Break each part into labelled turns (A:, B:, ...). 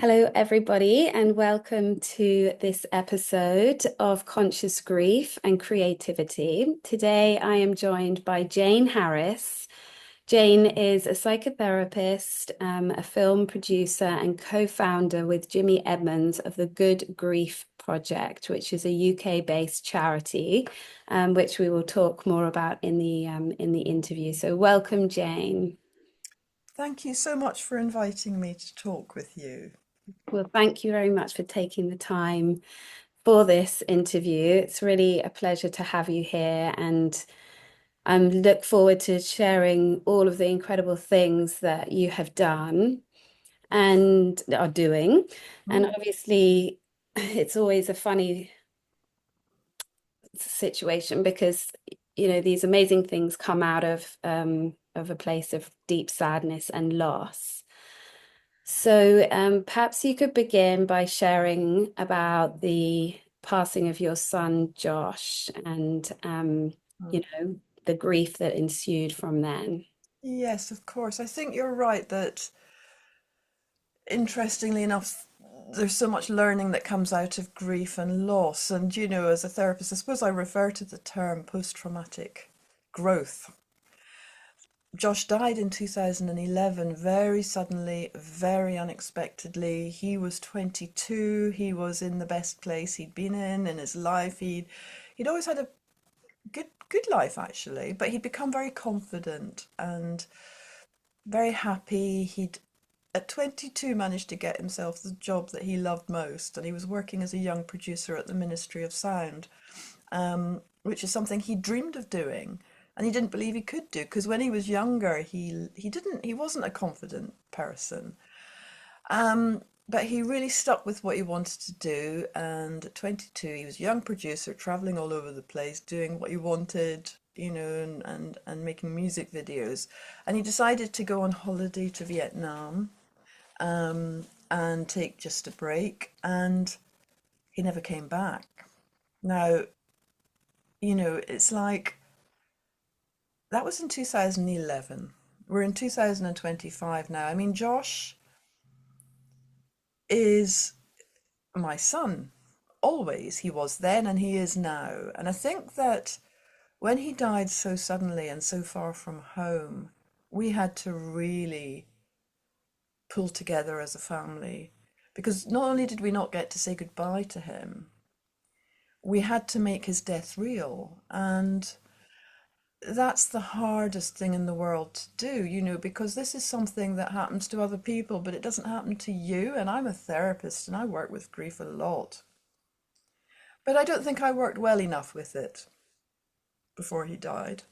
A: Hello, everybody, and welcome to this episode of Conscious Grief and Creativity. Today, I am joined by Jane Harris. Jane is a psychotherapist, a film producer, and co-founder with Jimmy Edmonds of the Good Grief Project, which is a UK-based charity, which we will talk more about in the interview. So, welcome, Jane.
B: Thank you so much for inviting me to talk with you.
A: Well, thank you very much for taking the time for this interview. It's really a pleasure to have you here, and I look forward to sharing all of the incredible things that you have done and are doing. And
B: Mm.
A: obviously, it's always a funny situation because these amazing things come out of a place of deep sadness and loss. So perhaps you could begin by sharing about the passing of your son, Josh, and
B: Mm.
A: the grief that ensued from then.
B: Yes, of course. I think you're right that, interestingly enough, there's so much learning that comes out of grief and loss. And, as a therapist, I suppose I refer to the term post-traumatic growth. Josh died in 2011, very suddenly, very unexpectedly. He was 22. He was in the best place he'd been in his life. He'd always had a good life actually, but he'd become very confident and very happy. He'd at 22 managed to get himself the job that he loved most, and he was working as a young producer at the Ministry of Sound, which is something he dreamed of doing and he didn't believe he could do, because when he was younger he wasn't a confident person. But he really stuck with what he wanted to do, and at 22 he was a young producer traveling all over the place doing what he wanted, and making music videos. And he decided to go on holiday to Vietnam, and take just a break, and he never came back. Now, it's like that was in 2011. We're in 2025 now. I mean, Josh is my son. Always. He was then and he is now. And I think that when he died so suddenly and so far from home, we had to really pull together as a family, because not only did we not get to say goodbye to him, we had to make his death real. And that's the hardest thing in the world to do, because this is something that happens to other people, but it doesn't happen to you. And I'm a therapist and I work with grief a lot. But I don't think I worked well enough with it before he died.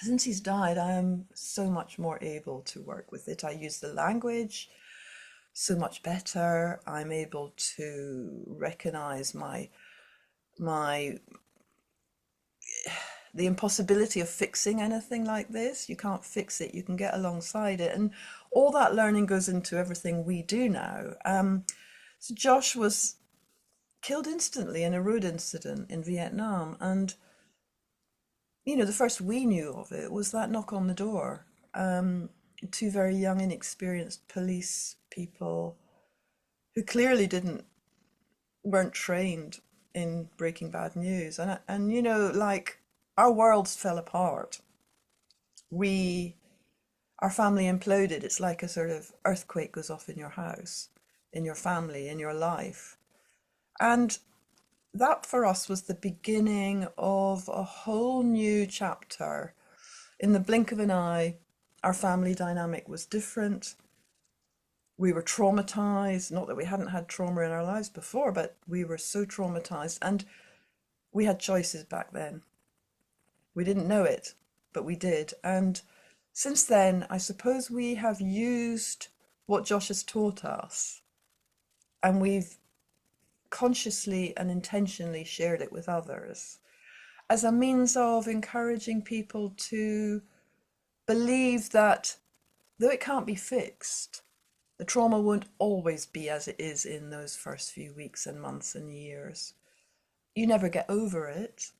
B: Since he's died, I am so much more able to work with it. I use the language so much better. I'm able to recognize my the impossibility of fixing anything like this. You can't fix it, you can get alongside it. And all that learning goes into everything we do now. So Josh was killed instantly in a road incident in Vietnam. And, the first we knew of it was that knock on the door. Two very young, inexperienced police people who clearly weren't trained in breaking bad news. And like, our worlds fell apart. We, our family imploded. It's like a sort of earthquake goes off in your house, in your family, in your life. And that for us was the beginning of a whole new chapter. In the blink of an eye, our family dynamic was different. We were traumatized, not that we hadn't had trauma in our lives before, but we were so traumatized. And we had choices back then. We didn't know it, but we did. And since then, I suppose we have used what Josh has taught us, and we've consciously and intentionally shared it with others as a means of encouraging people to believe that though it can't be fixed, the trauma won't always be as it is in those first few weeks and months and years. You never get over it,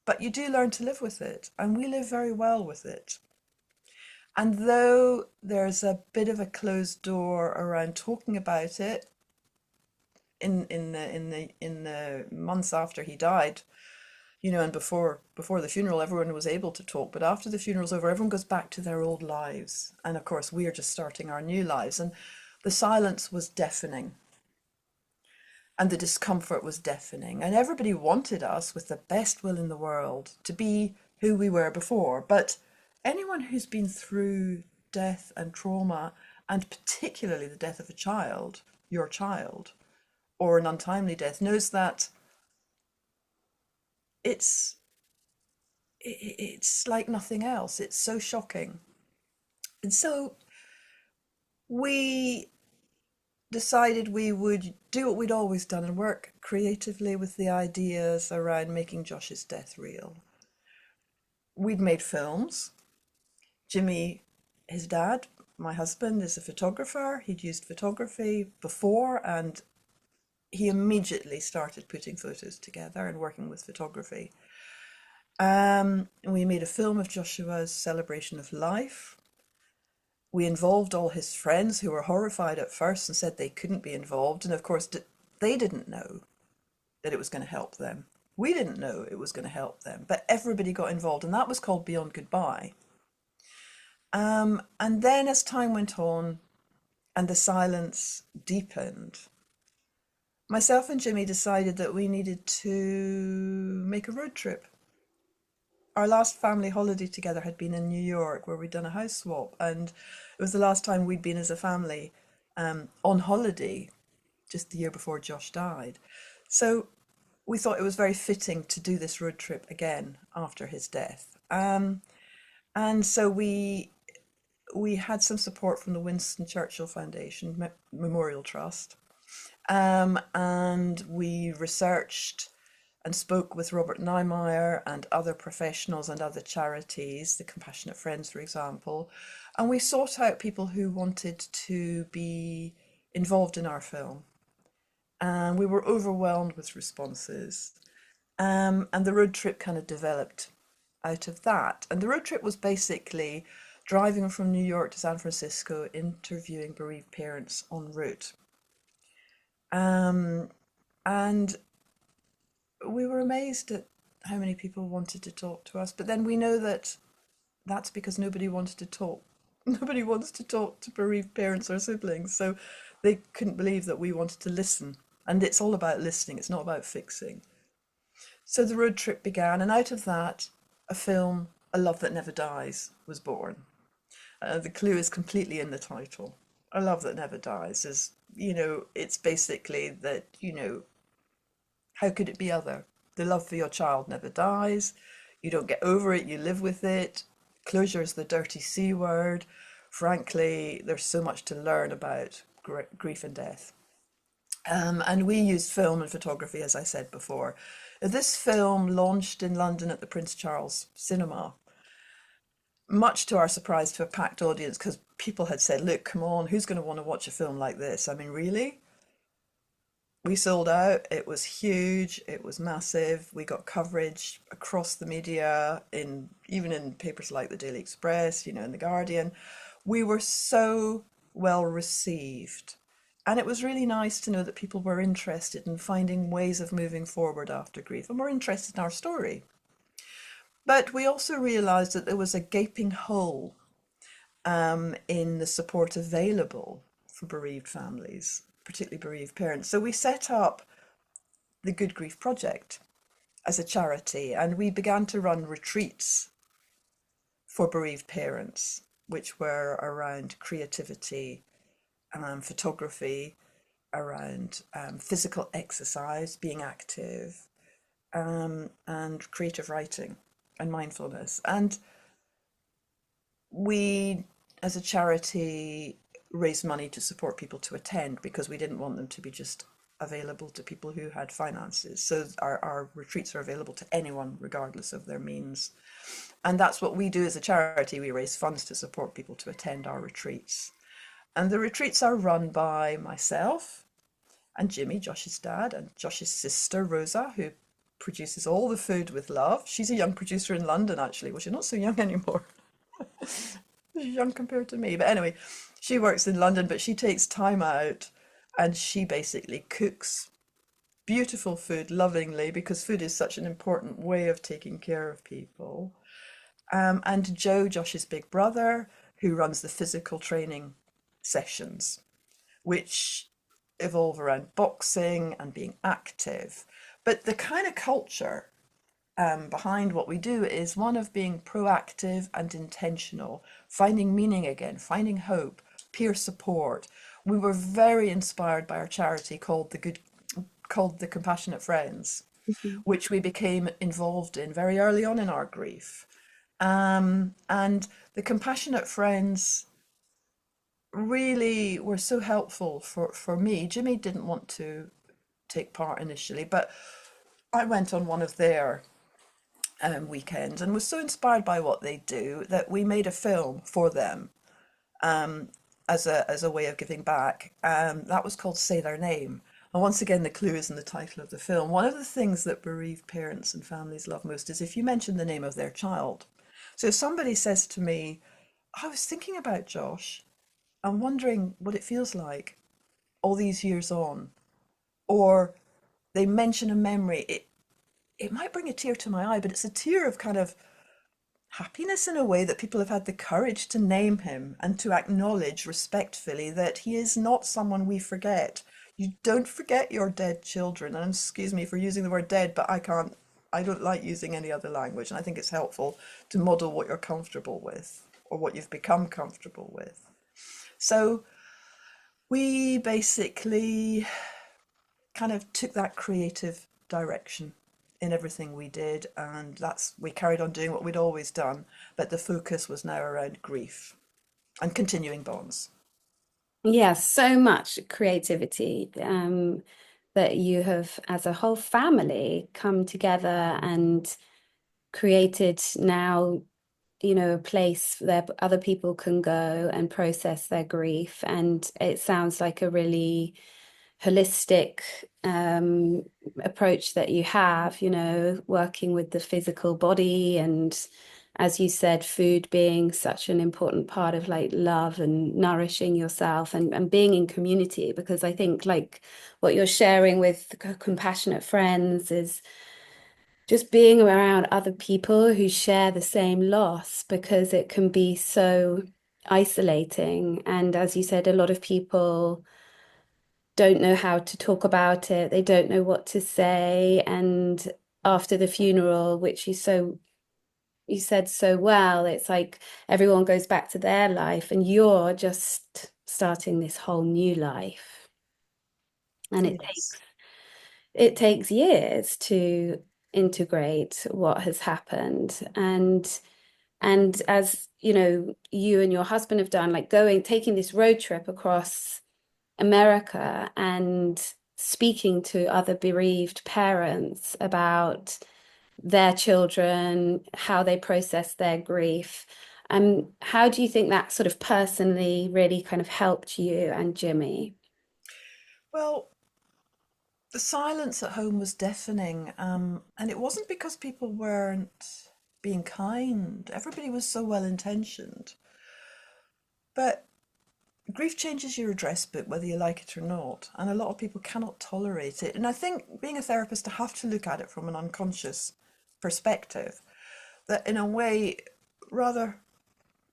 B: but you do learn to live with it, and we live very well with it. And though there's a bit of a closed door around talking about it in the months after he died, and before the funeral, everyone was able to talk. But after the funeral's over, everyone goes back to their old lives. And of course, we are just starting our new lives. And the silence was deafening, and the discomfort was deafening. And everybody wanted us, with the best will in the world, to be who we were before. But anyone who's been through death and trauma, and particularly the death of a child, your child, or an untimely death, knows that it's it's like nothing else. It's so shocking. And so we decided we would do what we'd always done and work creatively with the ideas around making Josh's death real. We'd made films. Jimmy, his dad, my husband, is a photographer. He'd used photography before, and he immediately started putting photos together and working with photography. We made a film of Joshua's celebration of life. We involved all his friends, who were horrified at first and said they couldn't be involved. And of course, they didn't know that it was going to help them. We didn't know it was going to help them, but everybody got involved, and that was called Beyond Goodbye. And then as time went on and the silence deepened, myself and Jimmy decided that we needed to make a road trip. Our last family holiday together had been in New York, where we'd done a house swap, and it was the last time we'd been as a family on holiday, just the year before Josh died. So we thought it was very fitting to do this road trip again after his death. And so we had some support from the Winston Churchill Foundation Memorial Trust, and we researched and spoke with Robert Niemeyer and other professionals and other charities, the Compassionate Friends, for example, and we sought out people who wanted to be involved in our film. And we were overwhelmed with responses. And the road trip kind of developed out of that. And the road trip was basically driving from New York to San Francisco, interviewing bereaved parents en route. And we were amazed at how many people wanted to talk to us. But then we know that that's because nobody wanted to talk. Nobody wants to talk to bereaved parents or siblings. So they couldn't believe that we wanted to listen. And it's all about listening, it's not about fixing. So the road trip began, and out of that, a film, A Love That Never Dies, was born. The clue is completely in the title. A Love That Never Dies is, it's basically that, how could it be other? The love for your child never dies. You don't get over it, you live with it. Closure is the dirty C word. Frankly, there's so much to learn about grief and death. And we used film and photography, as I said before. This film launched in London at the Prince Charles Cinema, much to our surprise, to a packed audience, because people had said, look, come on, who's going to want to watch a film like this? I mean, really? We sold out. It was huge. It was massive. We got coverage across the media, even in papers like the Daily Express, in the Guardian. We were so well received. And it was really nice to know that people were interested in finding ways of moving forward after grief and were interested in our story. But we also realised that there was a gaping hole in the support available for bereaved families, particularly bereaved parents. So we set up the Good Grief Project as a charity, and we began to run retreats for bereaved parents, which were around creativity, photography, around physical exercise, being active, and creative writing and mindfulness. And we, as a charity, raised money to support people to attend, because we didn't want them to be just available to people who had finances. So our retreats are available to anyone, regardless of their means. And that's what we do as a charity. We raise funds to support people to attend our retreats. And the retreats are run by myself and Jimmy, Josh's dad, and Josh's sister, Rosa, who produces all the food with love. She's a young producer in London, actually. Well, she's not so young anymore. She's young compared to me. But anyway, she works in London, but she takes time out and she basically cooks beautiful food lovingly because food is such an important way of taking care of people. And Joe, Josh's big brother, who runs the physical training sessions, which evolve around boxing and being active. But the kind of culture behind what we do is one of being proactive and intentional, finding meaning again, finding hope, peer support. We were very inspired by our charity called the Compassionate Friends,
A: Mhm.
B: which we became involved in very early on in our grief. And the Compassionate Friends really were so helpful for me. Jimmy didn't want to take part initially, but I went on one of their weekends and was so inspired by what they do that we made a film for them um, as a way of giving back. That was called Say Their Name. And once again, the clue is in the title of the film. One of the things that bereaved parents and families love most is if you mention the name of their child. So if somebody says to me, I was thinking about Josh, I'm wondering what it feels like all these years on, or they mention a memory, it might bring a tear to my eye, but it's a tear of kind of happiness in a way that people have had the courage to name him and to acknowledge respectfully that he is not someone we forget. You don't forget your dead children. And excuse me for using the word dead, but I don't like using any other language. And I think it's helpful to model what you're comfortable with or what you've become comfortable with. So we basically kind of took that creative direction in everything we did, and that's we carried on doing what we'd always done, but the focus was now around grief and continuing bonds.
A: Yeah, so much creativity that you have, as a whole family, come together and created now, a place that other people can go and process their grief. And it sounds like a really holistic um, approach that you have, working with the physical body and, as you said, food being such an important part of like love and nourishing yourself and being in community. Because I think like what you're sharing with compassionate friends is just being around other people who share the same loss because it can be so isolating. And as you said, a lot of people don't know how to talk about it. They don't know what to say. And after the funeral, which you said so well, it's like everyone goes back to their life and you're just starting this whole new life. And
B: Yes.
A: it takes years to integrate what has happened. And as you and your husband have done, like taking this road trip across America and speaking to other bereaved parents about their children, how they process their grief. How do you think that sort of personally really kind of helped you and Jimmy?
B: Well, the silence at home was deafening, and it wasn't because people weren't being kind. Everybody was so well intentioned. But grief changes your address book, whether you like it or not, and a lot of people cannot tolerate it. And I think being a therapist, I have to look at it from an unconscious perspective, that in a way, rather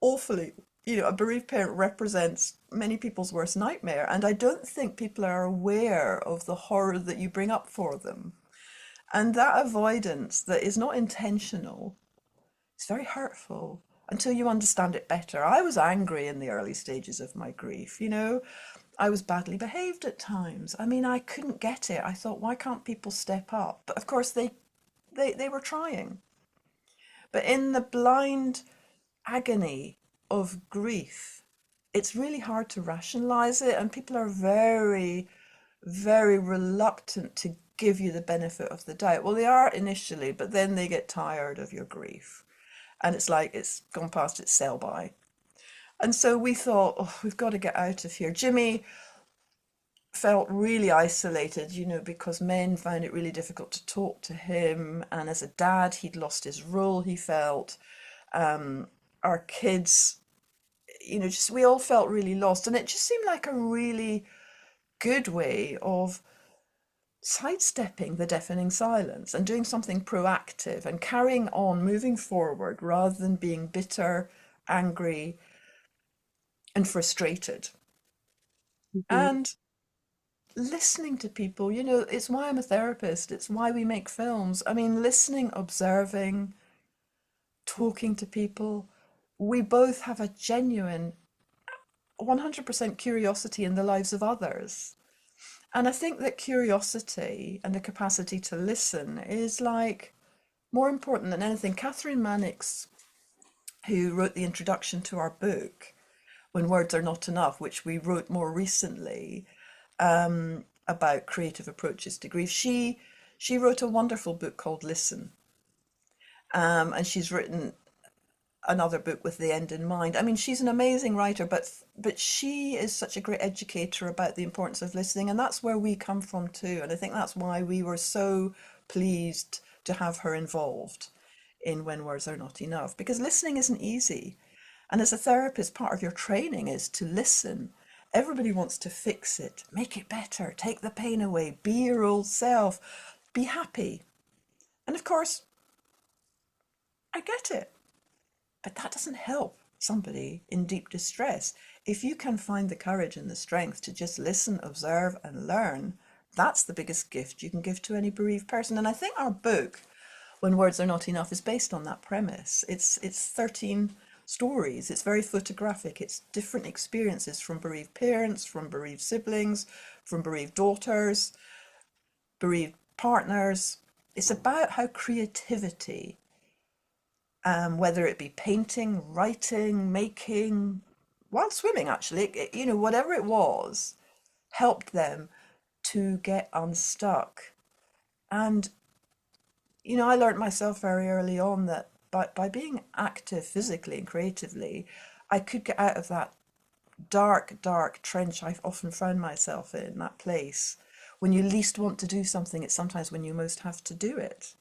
B: awfully, a bereaved parent represents many people's worst nightmare. And I don't think people are aware of the horror that you bring up for them. And that avoidance that is not intentional is very hurtful until you understand it better. I was angry in the early stages of my grief, I was badly behaved at times. I mean, I couldn't get it. I thought, why can't people step up? But of course, they were trying. But in the blind agony of grief, it's really hard to rationalize it, and people are very, very reluctant to give you the benefit of the doubt. Well, they are initially, but then they get tired of your grief, and it's like it's gone past its sell by. And so we thought, oh, we've got to get out of here. Jimmy felt really isolated, because men found it really difficult to talk to him. And as a dad, he'd lost his role, he felt. Our kids just we all felt really lost. And it just seemed like a really good way of sidestepping the deafening silence and doing something proactive and carrying on, moving forward rather than being bitter, angry, and frustrated.
A: Mhm.
B: And listening to people, it's why I'm a therapist, it's why we make films. I mean, listening, observing, talking to people. We both have a genuine 100% curiosity in the lives of others. And I think that curiosity and the capacity to listen is like more important than anything. Catherine Mannix, who wrote the introduction to our book, When Words Are Not Enough, which we wrote more recently, about creative approaches to grief, she wrote a wonderful book called Listen. And she's written another book with the end in mind. I mean, she's an amazing writer, but she is such a great educator about the importance of listening, and that's where we come from too. And I think that's why we were so pleased to have her involved in When Words Are Not Enough, because listening isn't easy. And as a therapist, part of your training is to listen. Everybody wants to fix it, make it better, take the pain away, be your old self, be happy. And of course, I get it. But that doesn't help somebody in deep distress. If you can find the courage and the strength to just listen, observe, and learn, that's the biggest gift you can give to any bereaved person. And I think our book, When Words Are Not Enough, is based on that premise. It's 13 stories. It's very photographic. It's different experiences from bereaved parents, from bereaved siblings, from bereaved daughters, bereaved partners. It's about how creativity, whether it be painting, writing, making, while swimming, actually, whatever it was, helped them to get unstuck. And, I learned myself very early on that by being active physically and creatively, I could get out of that dark, dark trench I've often found myself in, that place. When you least want to do something, it's sometimes when you most have to do it.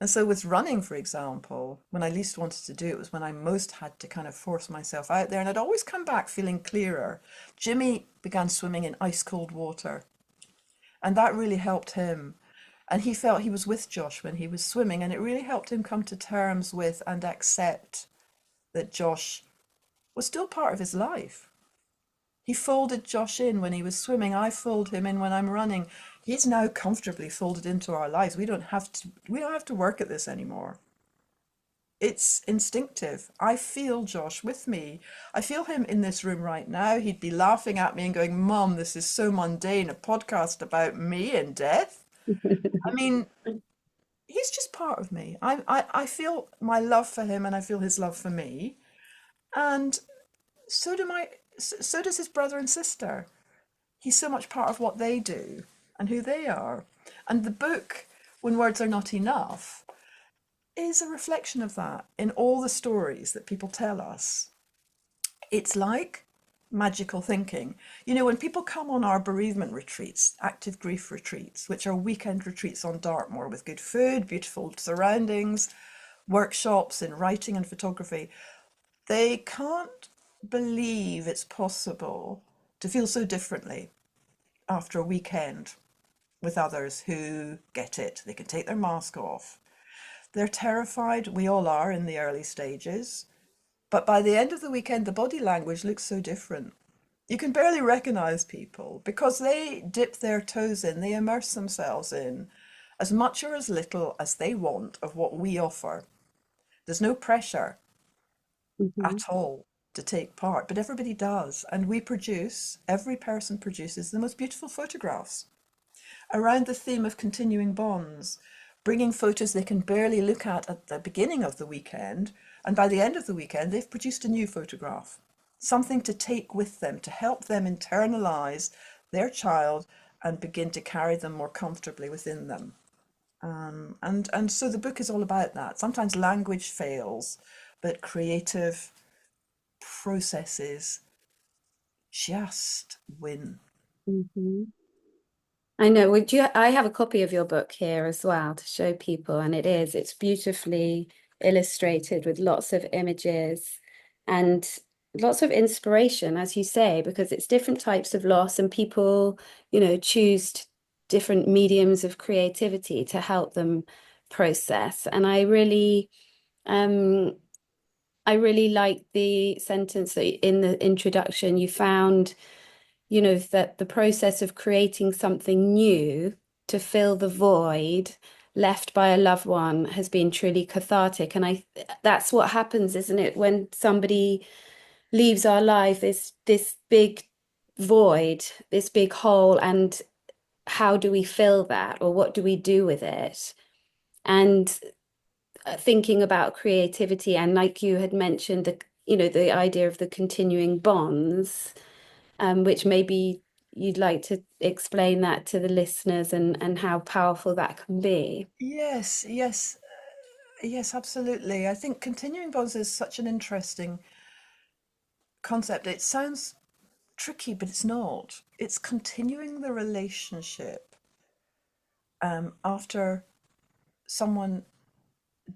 B: And so with running, for example, when I least wanted to do it was when I most had to kind of force myself out there. And I'd always come back feeling clearer. Jimmy began swimming in ice cold water, and that really helped him. And he felt he was with Josh when he was swimming, and it really helped him come to terms with and accept that Josh was still part of his life. He folded Josh in when he was swimming. I fold him in when I'm running. He's now comfortably folded into our lives. We don't have to work at this anymore. It's instinctive. I feel Josh with me. I feel him in this room right now. He'd be laughing at me and going, Mum, this is so mundane, a podcast about me and death. I mean, he's just part of me. I feel my love for him and I feel his love for me. And so do my so does his brother and sister. He's so much part of what they do and who they are. And the book, When Words Are Not Enough, is a reflection of that in all the stories that people tell us. It's like magical thinking. When people come on our bereavement retreats, active grief retreats, which are weekend retreats on Dartmoor with good food, beautiful surroundings, workshops in writing and photography, they can't believe it's possible to feel so differently after a weekend with others who get it. They can take their mask off. They're terrified. We all are in the early stages. But by the end of the weekend, the body language looks so different. You can barely recognize people because they dip their toes in, they immerse themselves in as much or as little as they want of what we offer. There's no pressure
A: Mhm.
B: at all to take part, but everybody does. And every person produces the most beautiful photographs around the theme of continuing bonds, bringing photos they can barely look at the beginning of the weekend, and by the end of the weekend, they've produced a new photograph, something to take with them to help them internalize their child and begin to carry them more comfortably within them. And so the book is all about that. Sometimes language fails, but creative processes just win.
A: Mhm. I know. Would you? I have a copy of your book here as well to show people, and it's beautifully illustrated with lots of images. And lots of inspiration, as you say, because it's different types of loss and people, choose different mediums of creativity to help them process. And um, I really like the sentence that in the introduction you found, that the process of creating something new to fill the void left by a loved one has been truly cathartic. And that's what happens, isn't it, when somebody leaves our life, this big void, this big hole, and how do we fill that, or what do we do with it? And thinking about creativity, and like you had mentioned, the idea of the continuing bonds, which maybe you'd like to explain that to the listeners and how powerful that can be.
B: Yes, yes, yes, absolutely. I think continuing bonds is such an interesting concept. It sounds tricky, but it's not. It's continuing the relationship after someone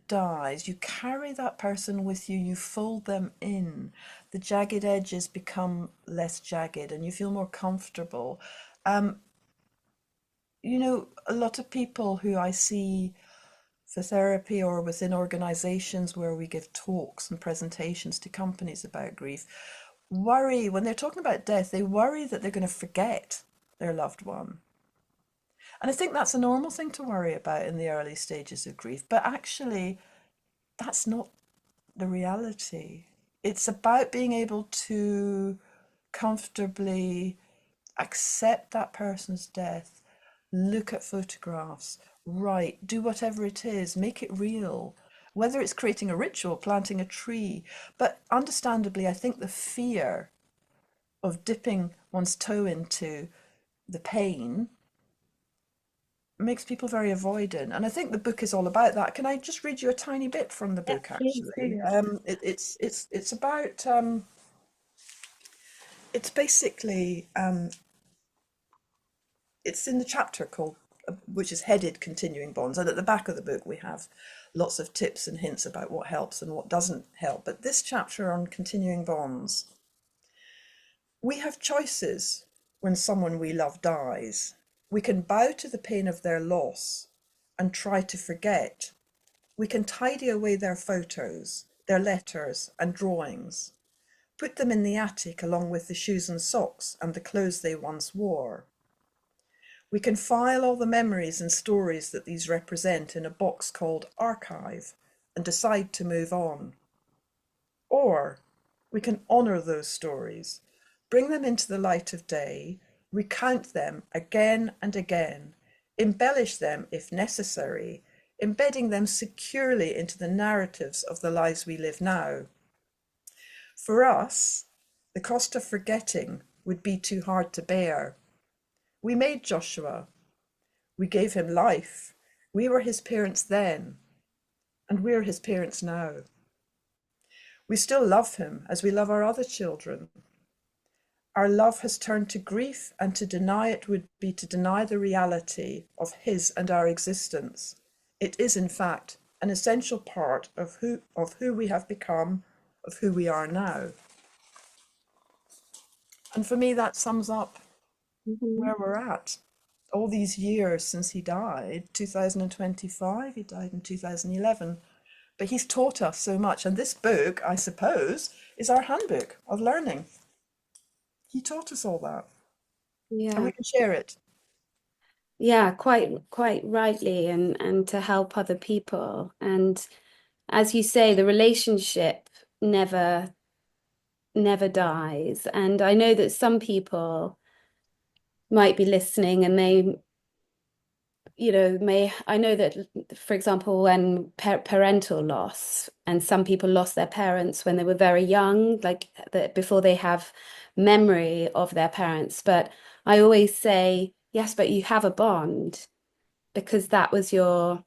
B: dies. You carry that person with you, you fold them in. The jagged edges become less jagged and you feel more comfortable. Um, a lot of people who I see for therapy or within organizations where we give talks and presentations to companies about grief worry when they're talking about death, they worry that they're going to forget their loved one. And I think that's a normal thing to worry about in the early stages of grief. But actually, that's not the reality. It's about being able to comfortably accept that person's death, look at photographs, write, do whatever it is, make it real. Whether it's creating a ritual, planting a tree. But understandably, I think the fear of dipping one's toe into the pain makes people very avoidant. And I think the book is all about that. Can I just read you a tiny bit from the
A: Yeah,
B: book,
A: please
B: actually?
A: do.
B: It's about it's basically it's in the chapter called which is headed Continuing Bonds, and at the back of the book we have lots of tips and hints about what helps and what doesn't help. But this chapter on continuing bonds, we have choices when someone we love dies. We can bow to the pain of their loss and try to forget. We can tidy away their photos, their letters and drawings, put them in the attic along with the shoes and socks and the clothes they once wore. We can file all the memories and stories that these represent in a box called Archive and decide to move on. Or we can honour those stories, bring them into the light of day, recount them again and again, embellish them if necessary, embedding them securely into the narratives of the lives we live now. For us, the cost of forgetting would be too hard to bear. We made Joshua, we gave him life, we were his parents then, and we're his parents now. We still love him as we love our other children. Our love has turned to grief, and to deny it would be to deny the reality of his and our existence. It is, in fact, an essential part of who we have become, of who we are now. And for me, that sums up
A: Mhm.
B: where we're at. All these years since he died, 2025, he died in 2011, but he's taught us so much. And this book, I suppose, is our handbook of learning. He taught us all that, and we
A: Yeah.
B: can share it.
A: Yeah, quite rightly, and to help other people. And as you say, the relationship never dies. And I know that some people might be listening and they, I know that, for example, when parental loss, and some people lost their parents when they were very young, like that before they have memory of their parents. But I always say, yes, but you have a bond because that was your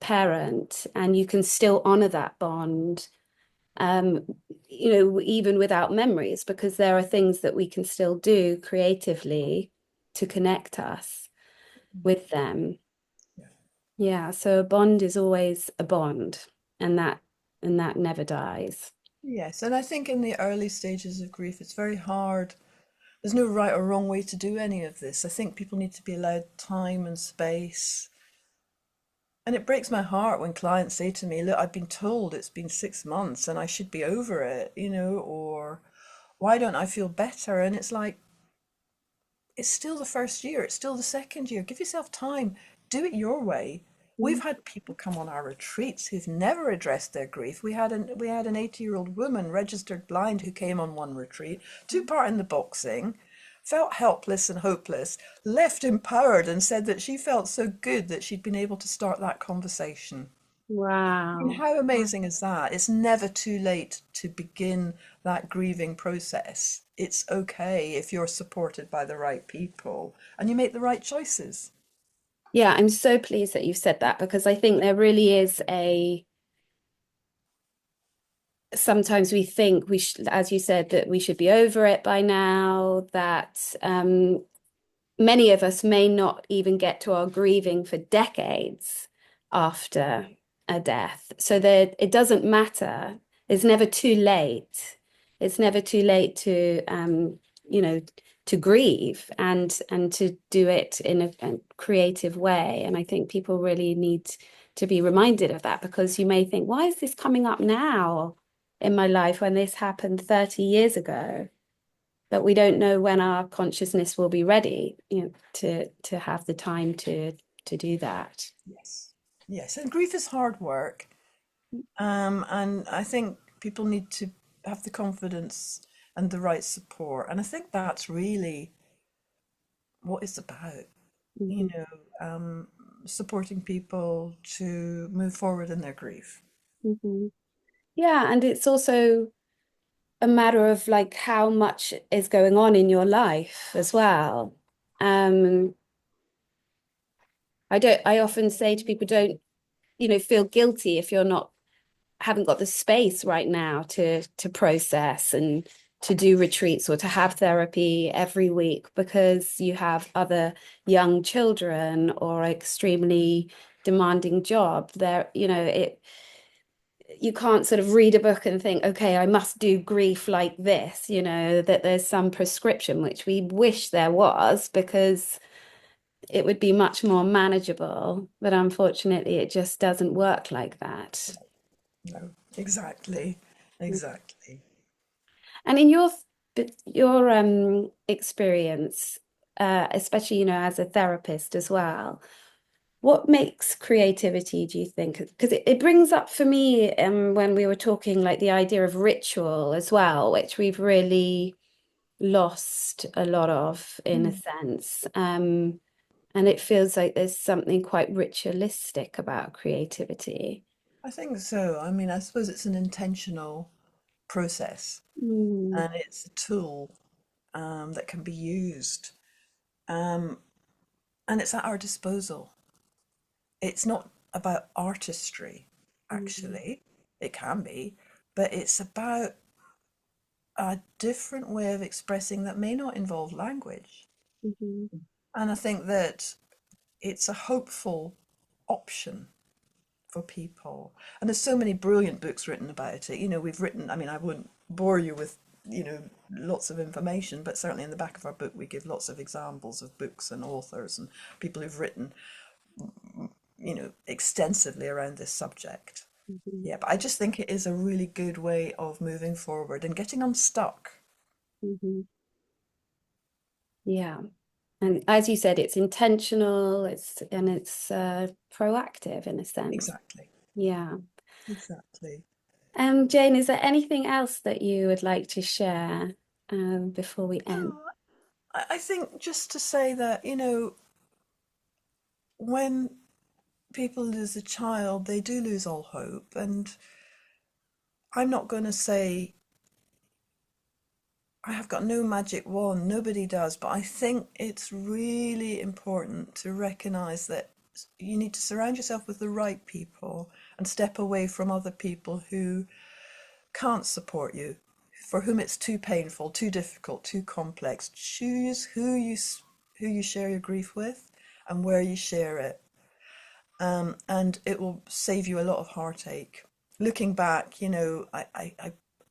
A: parent, and you can still honor that bond, um, even without memories, because there are things that we can still do creatively to connect us with them.
B: Yeah.
A: Yeah, so a bond is always a bond, and that never dies.
B: Yes, and I think in the early stages of grief, it's very hard. There's no right or wrong way to do any of this. I think people need to be allowed time and space. And it breaks my heart when clients say to me, look, I've been told it's been 6 months and I should be over it, or why don't I feel better? And it's like, it's still the first year, it's still the second year. Give yourself time, do it your way. We've had people come on our retreats who've never addressed their grief. We had an 80-year-old woman registered blind who came on one retreat, took part in the boxing, felt helpless and hopeless, left empowered and said that she felt so good that she'd been able to start that conversation. I mean,
A: Wow.
B: how amazing is that? It's never too late to begin that grieving process. It's okay if you're supported by the right people and you make the right choices.
A: Yeah, I'm so pleased that you've said that because I think there really is sometimes we think we should, as you said, that we should be over it by now, that many of us may not even get to our grieving for decades after a death. So that it doesn't matter. It's never too late. It's never too late to you know, to grieve and to do it in a creative way. And I think people really need to be reminded of that because you may think, why is this coming up now in my life when this happened 30 years ago? But we don't know when our consciousness will be ready, to have the time to do that.
B: Yes. Yes, and grief is hard work. And I think people need to have the confidence and the right support. And I think that's really what it's about, you
A: Mhm,
B: know, supporting people to move forward in their grief.
A: mhm. Yeah, and it's also a matter of like how much is going on in your life as well. Um, I often say to people, don't, feel guilty if you're not haven't got the space right now to process and to do retreats or to have therapy every week because you have other young children or extremely demanding job there, you can't sort of read a book and think, okay, I must do grief like this, that there's some prescription, which we wish there was because it would be much more manageable. But unfortunately, it just doesn't work like that.
B: No, exactly, exactly.
A: And in your experience, especially, as a therapist as well, what makes creativity, do you think? Because it brings up for me, when we were talking, like the idea of ritual as well, which we've really lost a lot of in a
B: Mm.
A: sense. And it feels like there's something quite ritualistic about creativity.
B: I think so. I mean, I suppose it's an intentional process
A: Mm,
B: and it's a tool that can be used, um, and it's at our disposal. It's not about artistry,
A: mm,
B: actually. It can be, but it's about a different way of expressing that may not involve language.
A: mhm,
B: And I think that it's a hopeful option for people. And there's so many brilliant books written about it. We've written, I mean, I won't bore you with, lots of information, but certainly in the back of our book, we give lots of examples of books and authors and people who've written, extensively around this subject.
A: mhm,
B: Yeah, but I just think it is a really good way of moving forward and getting unstuck.
A: mhm. Yeah. And as you said, it's intentional, it's proactive in a sense.
B: Exactly.
A: Yeah.
B: Exactly.
A: Jane, is there anything else that you would like to share before we end?
B: No, I think just to say that, when people lose a child, they do lose all hope. And I'm not going to say I have got no magic wand, nobody does, but I think it's really important to recognize that you need to surround yourself with the right people and step away from other people who can't support you, for whom it's too painful, too difficult, too complex. Choose who you share your grief with and where you share it, and it will save you a lot of heartache. Looking back,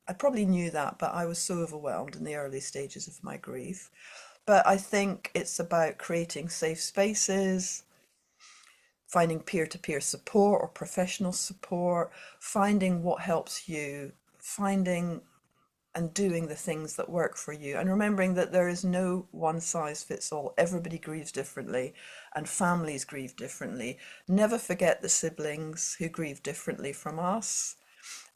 B: I probably knew that, but I was so overwhelmed in the early stages of my grief. But I think it's about creating safe spaces, finding peer-to-peer support or professional support, finding what helps you, finding and doing the things that work for you, and remembering that there is no one size fits all. Everybody grieves differently, and families grieve differently. Never forget the siblings who grieve differently from us,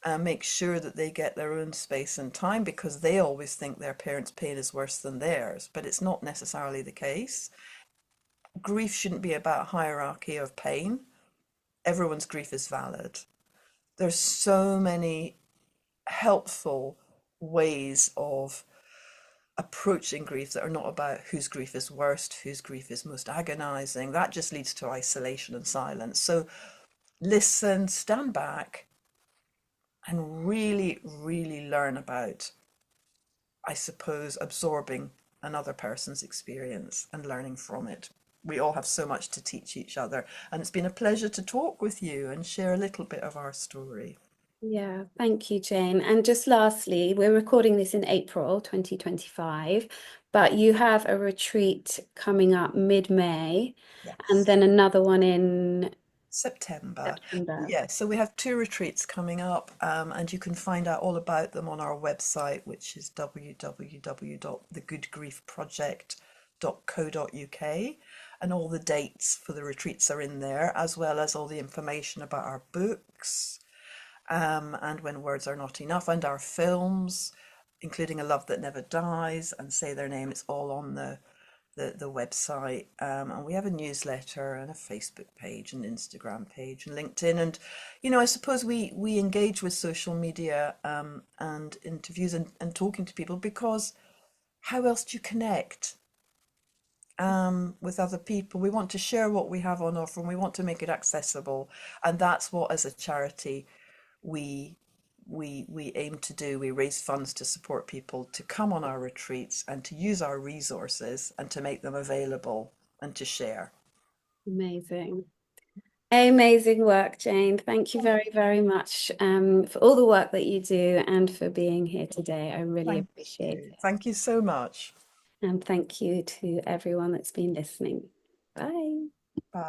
B: and make sure that they get their own space and time, because they always think their parents' pain is worse than theirs, but it's not necessarily the case. Grief shouldn't be about hierarchy of pain. Everyone's grief is valid. There's so many helpful ways of approaching grief that are not about whose grief is worst, whose grief is most agonizing. That just leads to isolation and silence. So listen, stand back, and really, really learn about, I suppose, absorbing another person's experience and learning from it. We all have so much to teach each other, and it's been a pleasure to talk with you and share a little bit of our story.
A: Yeah, thank you, Jane. And just lastly, we're recording this in April 2025, but you have a retreat coming up mid-May and
B: Yes.
A: then another one in
B: September.
A: September.
B: Yeah, so we have two retreats coming up, and you can find out all about them on our website, which is www.thegoodgriefproject.co.uk. And all the dates for the retreats are in there, as well as all the information about our books, and When Words Are Not Enough, and our films, including A Love That Never Dies and Say Their Name. It's all on the website, and we have a newsletter and a Facebook page and Instagram page and LinkedIn. And I suppose we engage with social media, and interviews, and talking to people, because how else do you connect with other people? We want to share what we have on offer, and we want to make it accessible, and that's what, as a charity, we we aim to do. We raise funds to support people to come on our retreats and to use our resources and to make them available and to share.
A: Amazing. Amazing work, Jane. Thank you very, very much for all the work that you do and for being here today. I really
B: Thank
A: appreciate
B: you.
A: it.
B: Thank you so much.
A: And thank you to everyone that's been listening. Bye.
B: Bye.